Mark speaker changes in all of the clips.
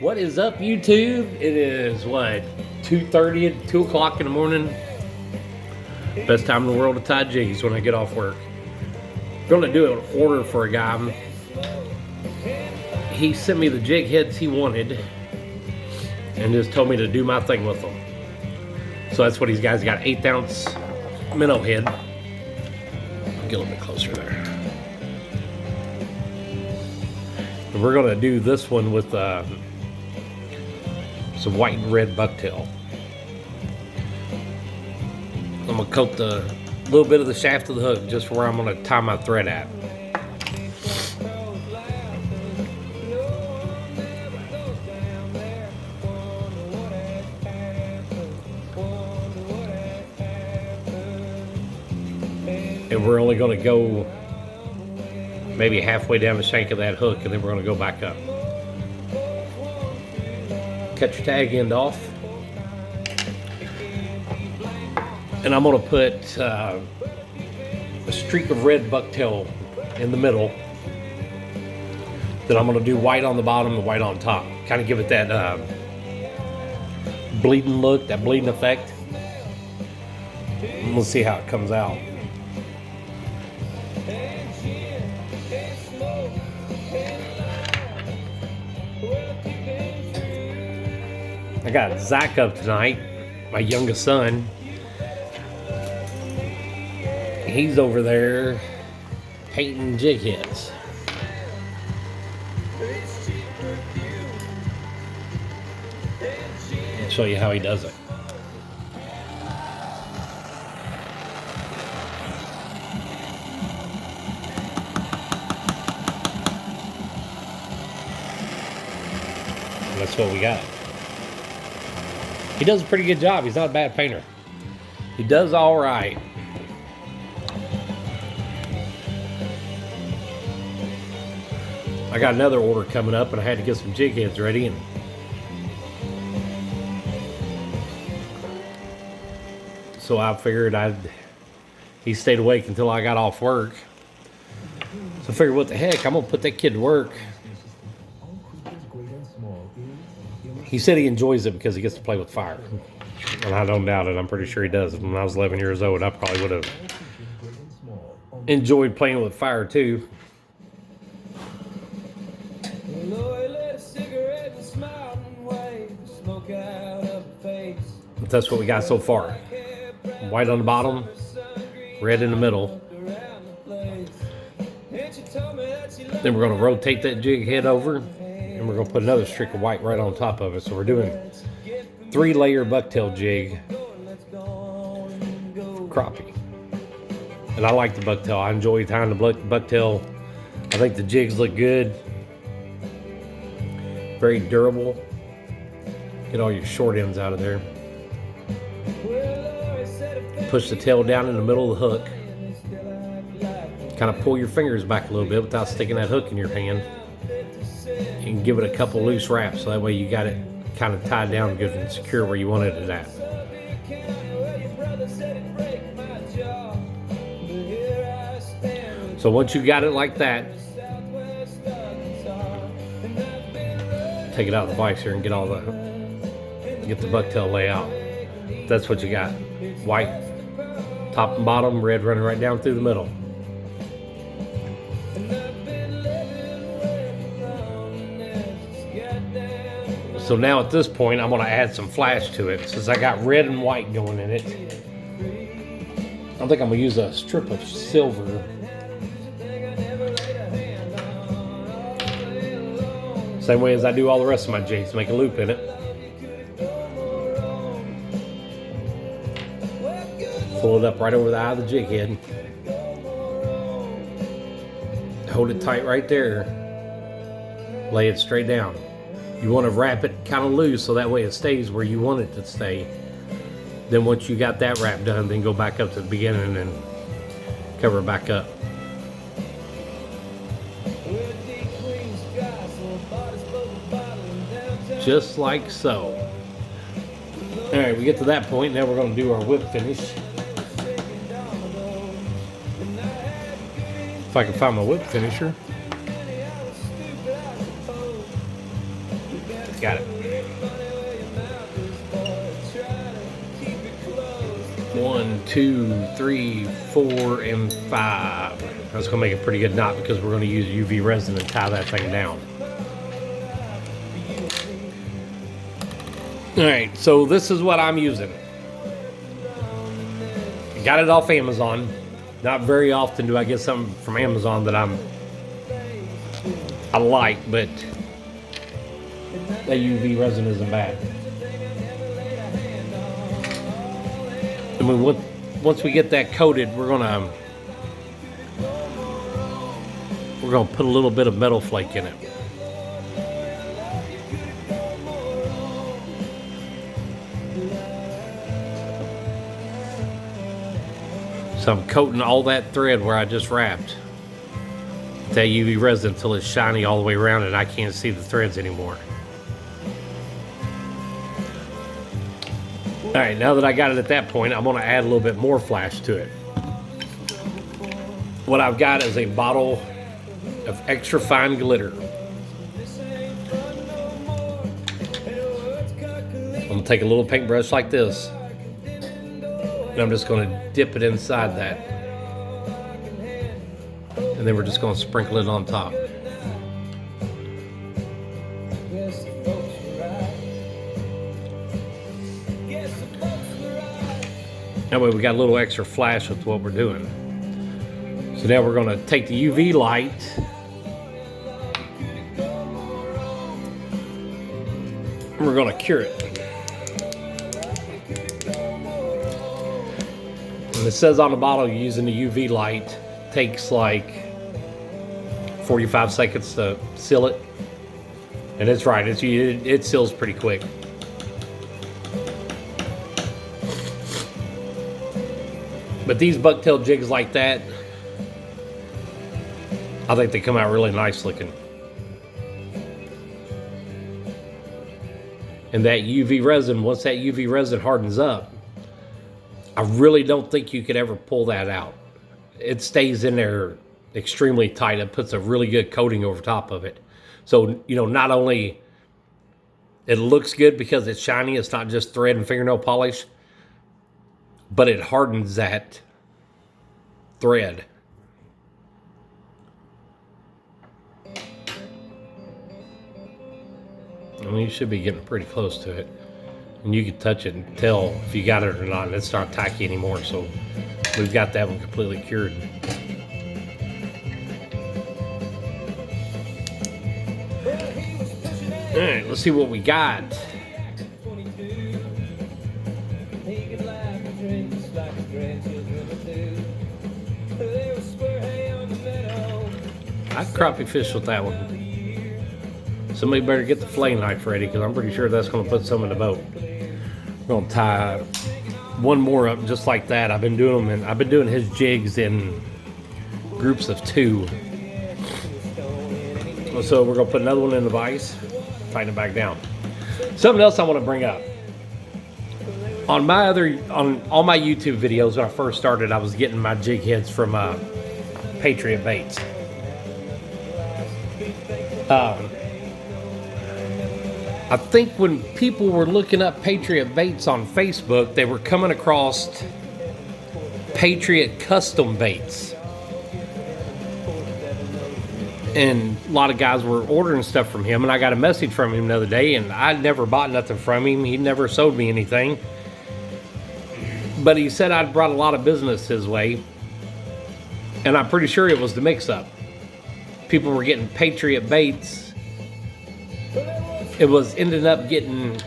Speaker 1: What is up, YouTube? It is what, 2:30, 2 o'clock in the morning. Best time in the world to tie jigs when I get off work. Going to do an order for a guy. He sent me the jig heads he wanted and just told me to do my thing with them. So that's what he's got. He's got 1/8 ounce minnow head. Get a little bit closer there. And we're going to do this one with some white and red bucktail. I'm going to coat the little bit of the shaft of the hook just where I'm going to tie my thread at. And we're only going to go maybe halfway down the shank of that hook, and then we're going to go back up. Cut your tag end off. And I'm going to put a streak of red bucktail in the middle. Then I'm going to do white on the bottom and white on top. Kind of give it that bleeding look, that bleeding effect. And we'll see how it comes out. I got Zach up tonight, my youngest son. He's over there painting jig heads. I'll show you how he does it. And that's what we got. He does a pretty good job. He's not a bad painter. He does all right. I got another order coming up, and I had to get some jig heads ready. And so I figured he stayed awake until I got off work. So I figured, what the heck, I'm gonna put that kid to work. He said he enjoys it because he gets to play with fire. And I don't doubt it. I'm pretty sure he does. When I was 11 years old, I probably would have enjoyed playing with fire too. But that's what we got so far. White on the bottom, red in the middle. Then we're going to rotate that jig head over, and we're going to put another streak of white right on top of it. So we're doing 3-layer bucktail jig crappie. And I like the bucktail. I enjoy tying the bucktail. I think the jigs look good. Very durable. Get all your short ends out of there. Push the tail down in the middle of the hook. Kind of pull your fingers back a little bit without sticking that hook in your hand. And give it a couple loose wraps so that way you got it kind of tied down good and secure where you wanted it at. So once you got it like that, take it out of the vise here and get the bucktail layout. That's what you got. White top and bottom, red running right down through the middle. So now at this point, I'm going to add some flash to it. Since I got red and white going in it, I think I'm going to use a strip of silver. Same way as I do all the rest of my jigs, make a loop in it. Pull it up right over the eye of the jig head. Hold it tight right there. Lay it straight down. You want to wrap it kind of loose so that way it stays where you want it to stay. Then once you got that wrap done, then go back up to the beginning and cover it back up. Just like so. Alright, we get to that point. Now we're going to do our whip finish. If I can find my whip finisher. Got it. 1, 2, 3, 4, and 5. That's gonna make a pretty good knot because we're gonna use UV resin and tie that thing down. All right, so this is what I'm using. I got it off Amazon. Not very often do I get something from Amazon that I like, but that UV resin isn't bad. I mean, once we get that coated, we're gonna put a little bit of metal flake in it. So I'm coating all that thread where I just wrapped that UV resin until it's shiny all the way around and I can't see the threads anymore. All right, now that I got it at that point, I'm gonna add a little bit more flash to it. What I've got is a bottle of extra fine glitter. I'm gonna take a little paintbrush like this, and I'm just gonna dip it inside that. And then we're just gonna sprinkle it on top. That way we got a little extra flash with what we're doing. So now we're gonna take the UV light and we're gonna cure it. And it says on the bottle you're using the UV light. Takes like 45 seconds to seal it. And it's right, it seals pretty quick. But these bucktail jigs like that, I think they come out really nice looking. And that UV resin, once that UV resin hardens up, I really don't think you could ever pull that out. It stays in there extremely tight. It puts a really good coating over top of it. So, you know, not only it looks good because it's shiny, it's not just thread and fingernail polish, but it hardens that thread. I mean, you should be getting pretty close to it. And you can touch it and tell if you got it or not. It's not tacky anymore, so we've got that one completely cured. All right, let's see what we got. I'd crappie fish with that one. Somebody better get the fillet knife ready because I'm pretty sure that's going to put some in the boat. We're going to tie one more up just like that. I've been doing them, and I've been doing his jigs in groups of 2. So we're going to put another one in the vise, tighten it back down. Something else I want to bring up. On all my YouTube videos when I first started, I was getting my jig heads from Patriot Baits. I think when people were looking up Patriot Baits on Facebook, they were coming across Patriot Custom Baits. And a lot of guys were ordering stuff from him, and I got a message from him the other day, and I never bought nothing from him. He never sold me anything. But he said I'd brought a lot of business his way, and I'm pretty sure it was the mix-up. People were getting Patriot Baits. It was ended up getting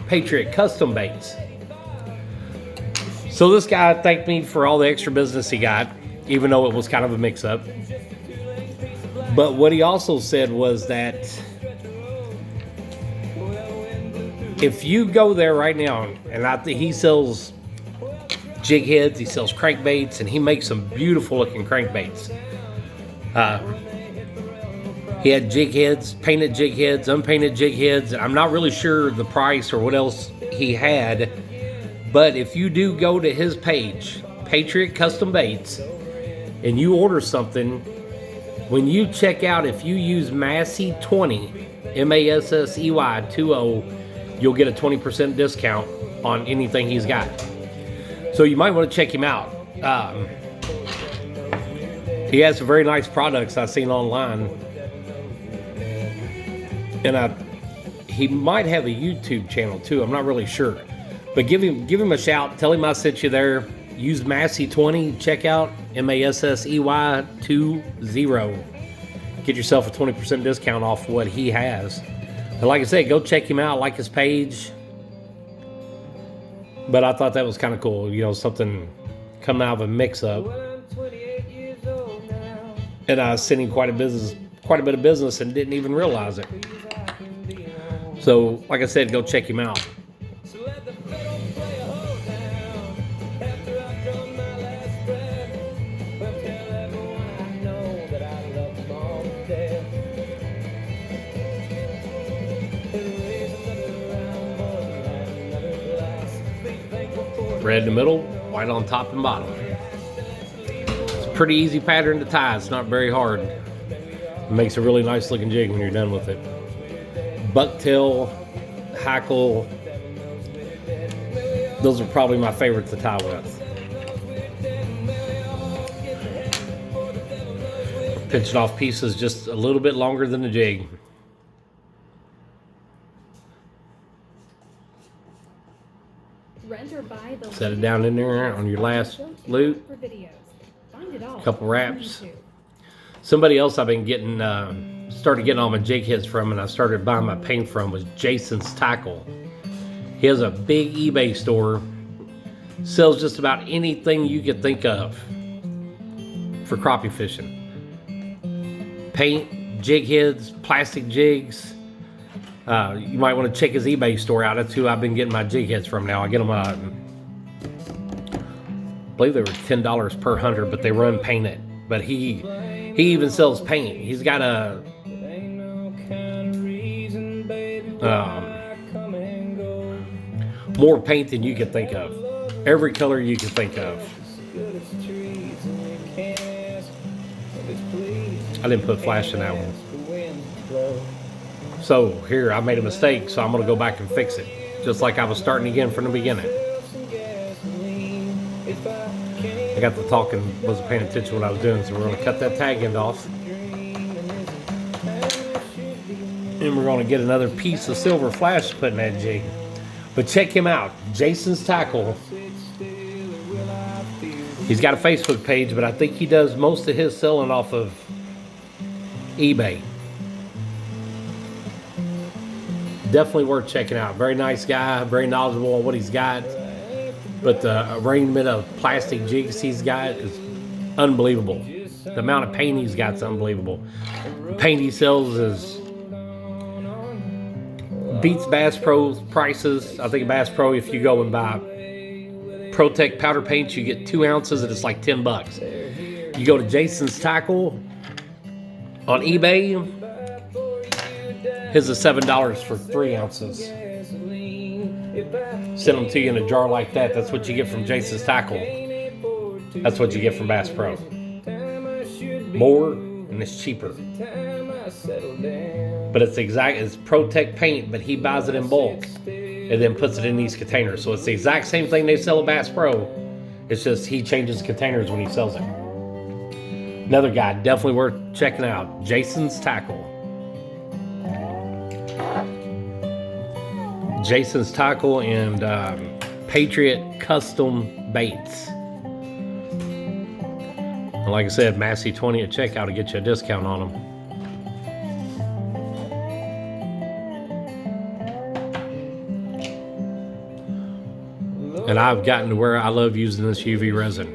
Speaker 1: Patriot Custom Baits. So this guy thanked me for all the extra business he got, even though it was kind of a mix-up. But what he also said was that if you go there right now, and he sells jig heads, he sells crankbaits, and he makes some beautiful looking crankbaits. He had jig heads, painted jig heads, unpainted jig heads. I'm not really sure the price or what else he had, but if you do go to his page, Patriot Custom Baits, and you order something, When you check out, if you use Massey 20, Massey 20, you'll get a 20% discount on anything he's got. So you might want to check him out. He has some very nice products I've seen online. And he might have a YouTube channel too. I'm not really sure. But give him a shout. Tell him I sent you there. Use Massey 20. Check out Massey 20. Get yourself a 20% discount off what he has. And like I said, go check him out. Like his page. But I thought that was kind of cool. You know, something coming out of a mix-up. And I sent him quite a bit of business and didn't even realize it. So, like I said, go check him out. Red in the middle, white on top and bottom. It's a pretty easy pattern to tie. It's not very hard. It makes a really nice looking jig when you're done with it. Bucktail, hackle, those are probably my favorites to tie with. Pinching off pieces just a little bit longer than the jig. Set it down in there on your last loop. A couple wraps. Somebody else I've been getting, started getting all my jig heads from, and I started buying my paint from, was Jason's Tackle. He has a big eBay store. Sells just about anything you could think of for crappie fishing. Paint, jig heads, plastic jigs. You might want to check his eBay store out. That's who I've been getting my jig heads from now. I get them, I believe they were $10 per 100, but they run painted. But he even sells paint. He's got a more paint than you could think of. Every color you could think of. I didn't put flash in that one. So here, I made a mistake, so I'm going to go back and fix it. Just like I was starting again from the beginning. I got to talking, wasn't paying attention to what I was doing, so we're going to cut that tag end off. And we're going to get another piece of silver flash to put in that jig. But check him out, Jason's Tackle. He's got a Facebook page, but I think he does most of his selling off of eBay. Definitely worth checking out. Very nice guy, very knowledgeable on what he's got. But the arrangement of plastic jigs he's got is unbelievable. The amount of paint he's got is unbelievable. The paint he sells is beats Bass Pro's prices. I think Bass Pro, if you go and buy ProTech powder paint, you get 2 ounces and it's like $10. You go to Jason's Tackle on eBay, his is $7 for 3 ounces. Send them to you in a jar like that. That's what you get from Jason's Tackle. That's what you get from Bass Pro. More and it's cheaper. But it's ProTech paint, but he buys it in bulk and then puts it in these containers. So it's the exact same thing they sell at Bass Pro. It's just he changes containers when he sells it. Another guy definitely worth checking out, Jason's Tackle. Jason's Tackle and Patriot Custom Baits. And like I said, Massey 20 at checkout to get you a discount on them. And I've gotten to where I love using this UV resin.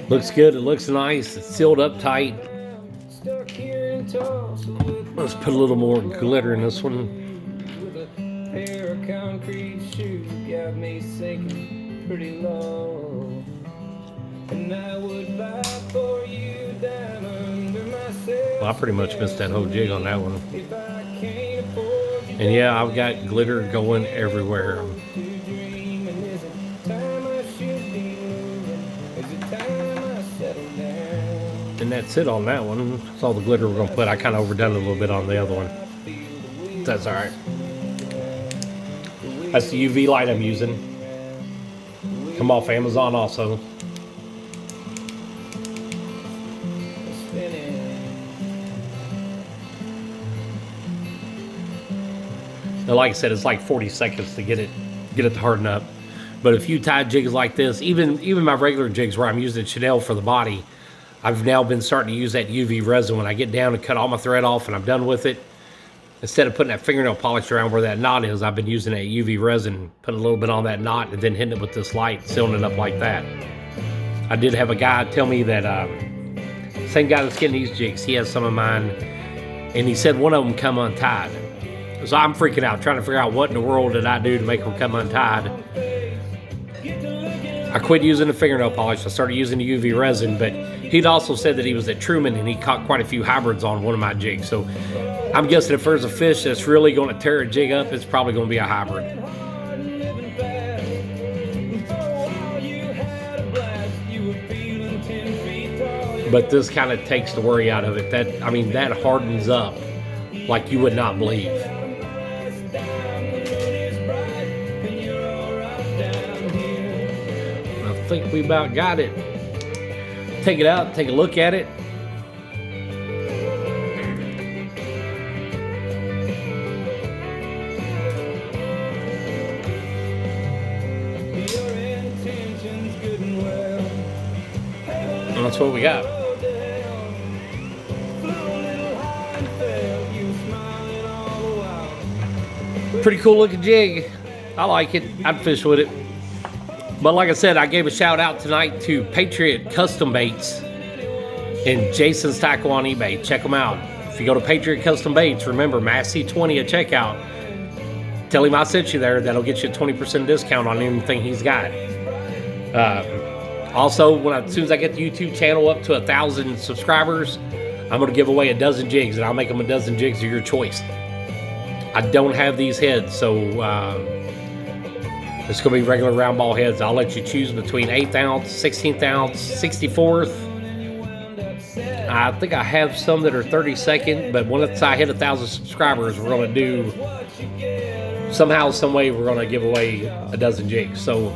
Speaker 1: Looks good, it looks nice, it's sealed up tight. Let's put a little more glitter in this one. Well, I pretty much missed that whole jig on that one. And yeah, I've got glitter going everywhere. And that's it on that one. That's all the glitter we're gonna put. I kind of overdone it a little bit on the other one. That's all right. That's the UV light I'm using. Come off Amazon also. Now, like I said, it's like 40 seconds to get it to harden up. But if you tie jigs like this, even my regular jigs where I'm using Chanel for the body, I've now been starting to use that UV resin when I get down and cut all my thread off and I'm done with it. Instead of putting that fingernail polish around where that knot is, I've been using that UV resin, putting a little bit on that knot and then hitting it with this light, sealing it up like that. I did have a guy tell me that, same guy that's getting these jigs, he has some of mine, and he said one of them come untied. So I'm freaking out, trying to figure out what in the world did I do to make them come untied. I quit using the fingernail polish. I started using the UV resin, but he'd also said that he was at Truman and he caught quite a few hybrids on one of my jigs. So I'm guessing if there's a fish that's really going to tear a jig up, it's probably going to be a hybrid. But this kind of takes the worry out of it. That hardens up like you would not believe. I think we about got it. Take it out, take a look at it. And that's what we got. Pretty cool looking jig. I like it. I'd fish with it. But like I said, I gave a shout out tonight to Patriot Custom Baits and Jason's Tackle on eBay. Check them out. If you go to Patriot Custom Baits, remember MassC20 at checkout. Tell him I sent you there. That'll get you a 20% discount on anything he's got. Also, as soon as I get the YouTube channel up to 1,000 subscribers, I'm going to give away a dozen jigs, and I'll make them a dozen jigs of your choice. I don't have these heads, so it's going to be regular round ball heads. I'll let you choose between 8th ounce, 16th ounce, 64th. I think I have some that are 32nd, but once I hit 1,000 subscribers, we're going to do, somehow, some way, we're going to give away a dozen jigs. So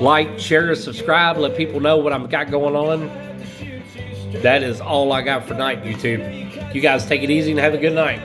Speaker 1: like, share, subscribe, let people know what I've got going on. That is all I got for tonight, YouTube. You guys take it easy and have a good night.